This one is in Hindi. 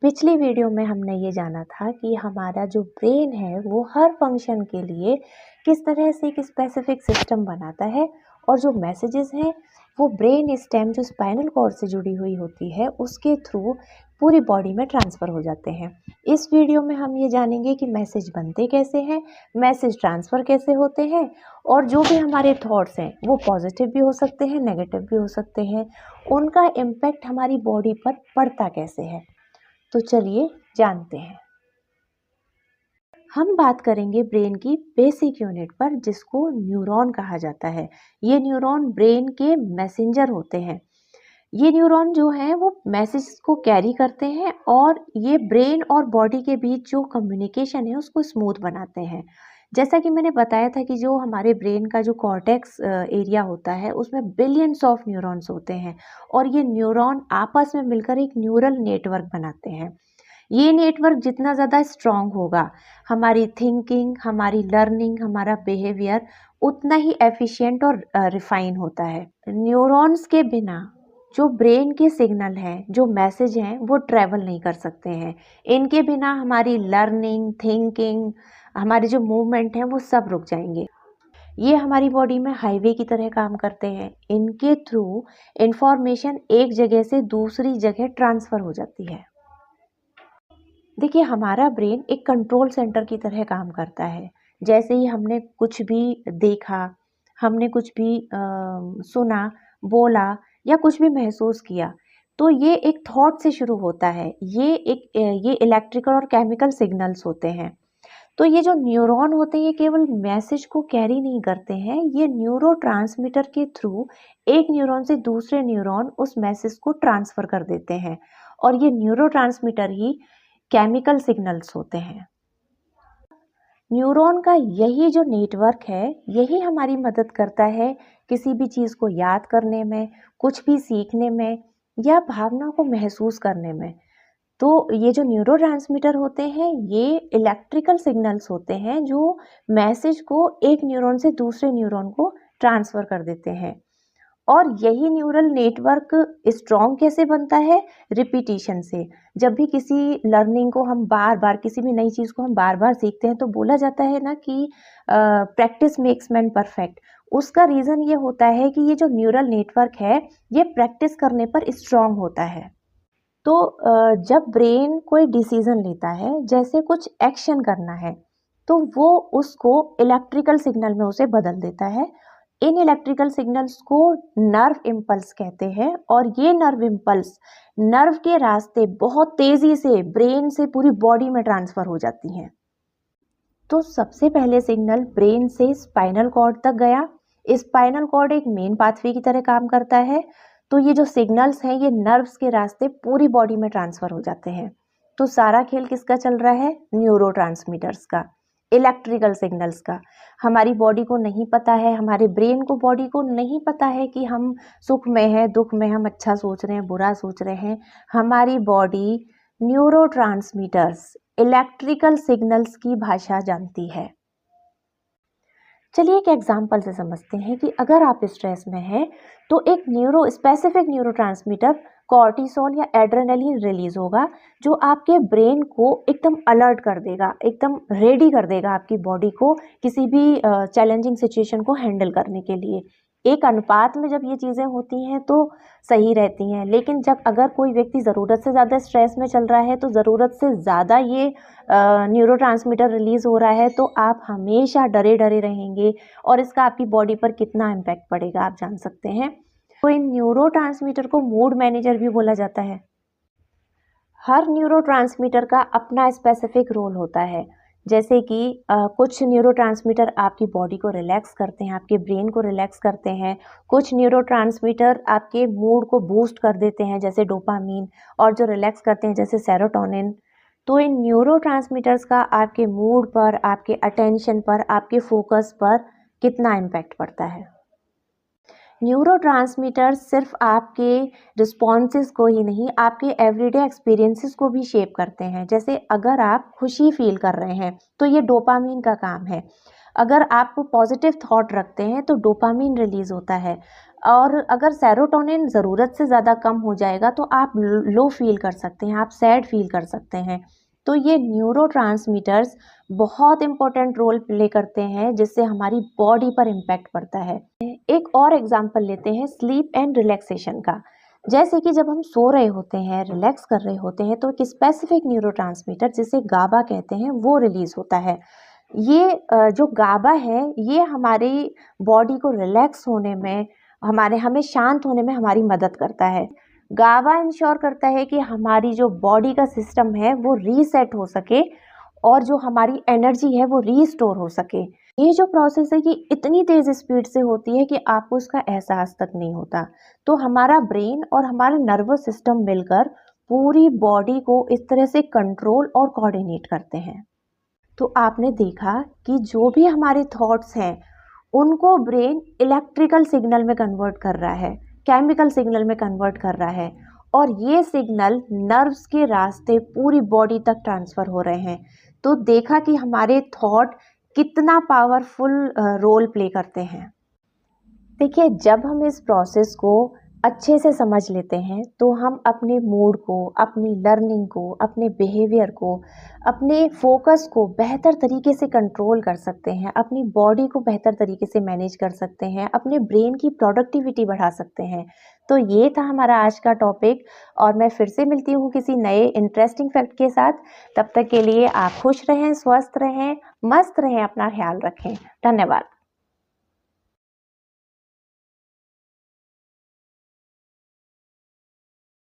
पिछली वीडियो में हमने ये जाना था कि हमारा जो ब्रेन है वो हर फंक्शन के लिए किस तरह से एक स्पेसिफिक सिस्टम बनाता है और जो मैसेजेस हैं वो ब्रेन स्टेम जो स्पाइनल कॉर्ड से जुड़ी हुई होती है उसके थ्रू पूरी बॉडी में ट्रांसफ़र हो जाते हैं। इस वीडियो में हम ये जानेंगे कि मैसेज बनते कैसे हैं, मैसेज ट्रांसफ़र कैसे होते हैं और जो भी हमारे थॉट्स हैं वो पॉजिटिव भी हो सकते हैं, नेगेटिव भी हो सकते हैं। उनका इम्पैक्ट हमारी बॉडी पर पड़ता कैसे है, तो चलिए जानते हैं। हम बात करेंगे ब्रेन की बेसिक यूनिट पर जिसको न्यूरॉन कहा जाता है। ये न्यूरॉन ब्रेन के मैसेंजर होते हैं। ये न्यूरॉन जो है वो मैसेज को कैरी करते हैं और ये ब्रेन और बॉडी के बीच जो कम्युनिकेशन है उसको स्मूथ बनाते हैं। जैसा कि मैंने बताया था कि जो हमारे ब्रेन का जो कॉर्टेक्स एरिया होता है उसमें बिलियंस ऑफ न्यूरॉन्स होते हैं और ये न्यूरॉन आपस में मिलकर एक न्यूरल नेटवर्क बनाते हैं। ये नेटवर्क जितना ज़्यादा स्ट्रॉन्ग होगा, हमारी थिंकिंग, हमारी लर्निंग, हमारा बिहेवियर उतना ही एफिशिएंट और रिफाइन होता है। न्यूरॉन्स के बिना जो ब्रेन के सिग्नल हैं, जो मैसेज हैं, वो ट्रैवल नहीं कर सकते हैं। इनके बिना हमारी लर्निंग, थिंकिंग, हमारे जो मूवमेंट हैं, वो सब रुक जाएंगे। ये हमारी बॉडी में हाईवे की तरह काम करते हैं। इनके थ्रू इंफॉर्मेशन एक जगह से दूसरी जगह ट्रांसफ़र हो जाती है। देखिए, हमारा ब्रेन एक कंट्रोल सेंटर की तरह काम करता है। जैसे ही हमने कुछ भी देखा, हमने कुछ भी सुना, बोला या कुछ भी महसूस किया, तो ये एक थॉट से शुरू होता है। ये इलेक्ट्रिकल और केमिकल सिग्नल्स होते हैं। तो ये जो न्यूरॉन होते हैं ये केवल मैसेज को कैरी नहीं करते हैं, ये न्यूरोट्रांसमीटर के थ्रू एक न्यूरॉन से दूसरे न्यूरॉन उस मैसेज को ट्रांसफ़र कर देते हैं और ये न्यूरोट्रांसमीटर ही केमिकल सिग्नल्स होते हैं। न्यूरॉन का यही जो नेटवर्क है, यही हमारी मदद करता है किसी भी चीज़ को याद करने में, कुछ भी सीखने में या भावना को महसूस करने में। तो ये जो न्यूरोट्रांसमीटर होते हैं, ये इलेक्ट्रिकल सिग्नल्स होते हैं जो मैसेज को एक न्यूरॉन से दूसरे न्यूरॉन को ट्रांसफ़र कर देते हैं। और यही न्यूरल नेटवर्क स्ट्रॉन्ग कैसे बनता है? रिपीटिशन से। जब भी किसी लर्निंग को हम बार-बार, किसी भी नई चीज़ को हम बार-बार सीखते हैं तो बोला जाता है ना कि प्रैक्टिस मेक्स मैन परफेक्ट। उसका रीज़न ये होता है कि ये जो न्यूरल नेटवर्क है, ये प्रैक्टिस करने पर स्ट्रॉन्ग होता है। तो जब ब्रेन कोई डिसीज़न लेता है, जैसे कुछ एक्शन करना है, तो वो उसको इलेक्ट्रिकल सिग्नल में उसे बदल देता है। इन इलेक्ट्रिकल सिग्नल्स को नर्व इम्पल्स कहते हैं और ये नर्व इम्पल्स नर्व के रास्ते बहुत तेज़ी से ब्रेन से पूरी बॉडी में ट्रांसफ़र हो जाती हैं। तो सबसे पहले सिग्नल ब्रेन से स्पाइनल कॉर्ड तक गया। स्पाइनल कॉर्ड एक मेन पाथवे की तरह काम करता है। तो ये जो सिग्नल्स हैं ये नर्व्स के रास्ते पूरी बॉडी में ट्रांसफ़र हो जाते हैं। तो सारा खेल किसका चल रहा है? न्यूरोट्रांसमीटर्स का, इलेक्ट्रिकल सिग्नल्स का। हमारी बॉडी को नहीं पता है, हमारे ब्रेन को, बॉडी को नहीं पता है कि हम सुख में हैं, दुख में, हम अच्छा सोच रहे हैं, बुरा सोच रहे हैं। हमारी बॉडी न्यूरोट्रांसमीटर्स, इलेक्ट्रिकल सिग्नल्स की भाषा जानती है। चलिए एक एग्जाम्पल से समझते हैं कि अगर आप स्ट्रेस में हैं तो एक स्पेसिफिक न्यूरोट्रांसमीटर कॉर्टिसोल या एड्रेनलिन रिलीज होगा जो आपके ब्रेन को एकदम अलर्ट कर देगा, एकदम रेडी कर देगा आपकी बॉडी को किसी भी चैलेंजिंग सिचुएशन को हैंडल करने के लिए। एक अनुपात में जब ये चीज़ें होती हैं तो सही रहती हैं, लेकिन जब अगर कोई व्यक्ति ज़रूरत से ज़्यादा स्ट्रेस में चल रहा है तो ज़रूरत से ज़्यादा ये न्यूरोट्रांसमीटर रिलीज़ हो रहा है तो आप हमेशा डरे डरे रहेंगे और इसका आपकी बॉडी पर कितना इम्पैक्ट पड़ेगा आप जान सकते हैं। तो इन न्यूरोट्रांसमीटर को मूड मैनेजर भी बोला जाता है। हर न्यूरोट्रांसमीटर का अपना स्पेसिफिक रोल होता है। जैसे कि कुछ न्यूरोट्रांसमीटर आपकी बॉडी को रिलैक्स करते हैं, आपके ब्रेन को रिलैक्स करते हैं। कुछ न्यूरोट्रांसमीटर आपके मूड को बूस्ट कर देते हैं जैसे डोपामीन, और जो रिलैक्स करते हैं जैसे सेरोटोनिन। तो इन न्यूरोट्रांसमीटर्स का आपके मूड पर, आपके अटेंशन पर, आपके फोकस पर कितना इम्पैक्ट पड़ता है। न्यूरोट्रांसमीटर्स सिर्फ आपके रिस्पॉन्सेस को ही नहीं, आपके एवरीडे एक्सपीरियंसेस को भी शेप करते हैं। जैसे अगर आप खुशी फील कर रहे हैं तो ये डोपामीन का काम है। अगर आप पॉजिटिव थॉट रखते हैं तो डोपामीन रिलीज होता है। और अगर सेरोटोनिन ज़रूरत से ज़्यादा कम हो जाएगा तो आप लो फील कर सकते हैं, आप सैड फील कर सकते हैं। तो ये न्यूरोट्रांसमीटर्स बहुत इम्पोर्टेंट रोल प्ले करते हैं जिससे हमारी बॉडी पर इम्पैक्ट पड़ता है। एक और एग्जांपल लेते हैं स्लीप एंड रिलैक्सेशन का। जैसे कि जब हम सो रहे होते हैं, रिलैक्स कर रहे होते हैं, तो एक स्पेसिफिक न्यूरोट्रांसमीटर जिसे गाबा कहते हैं वो रिलीज होता है। ये जो गाबा है ये हमारी बॉडी को रिलैक्स होने में, हमें शांत होने में हमारी मदद करता है। गाबा इंश्योर करता है कि हमारी जो बॉडी का सिस्टम है वो रीसेट हो सके और जो हमारी एनर्जी है वो रीस्टोर हो सके। ये जो प्रोसेस है ये इतनी तेज स्पीड से होती है कि आपको उसका एहसास तक नहीं होता। तो हमारा ब्रेन और हमारा नर्वस सिस्टम मिलकर पूरी बॉडी को इस तरह से कंट्रोल और कोऑर्डिनेट करते हैं। तो आपने देखा कि जो भी हमारे थॉट्स हैं उनको ब्रेन इलेक्ट्रिकल सिग्नल में कन्वर्ट कर रहा है, केमिकल सिग्नल में कन्वर्ट कर रहा है, और ये सिग्नल नर्व्स के रास्ते पूरी बॉडी तक ट्रांसफ़र हो रहे हैं। तो देखा कि हमारे थॉट कितना पावरफुल रोल प्ले करते हैं। देखिए, जब हम इस प्रोसेस को अच्छे से समझ लेते हैं तो हम अपने मूड को, अपनी लर्निंग को, अपने बिहेवियर को, अपने फोकस को बेहतर तरीके से कंट्रोल कर सकते हैं, अपनी बॉडी को बेहतर तरीके से मैनेज कर सकते हैं, अपने ब्रेन की प्रोडक्टिविटी बढ़ा सकते हैं। तो ये था हमारा आज का टॉपिक, और मैं फिर से मिलती हूँ किसी नए इंटरेस्टिंग फैक्ट के साथ। तब तक के लिए आप खुश रहें, स्वस्थ रहें, मस्त रहें, अपना ख्याल रखें। धन्यवाद।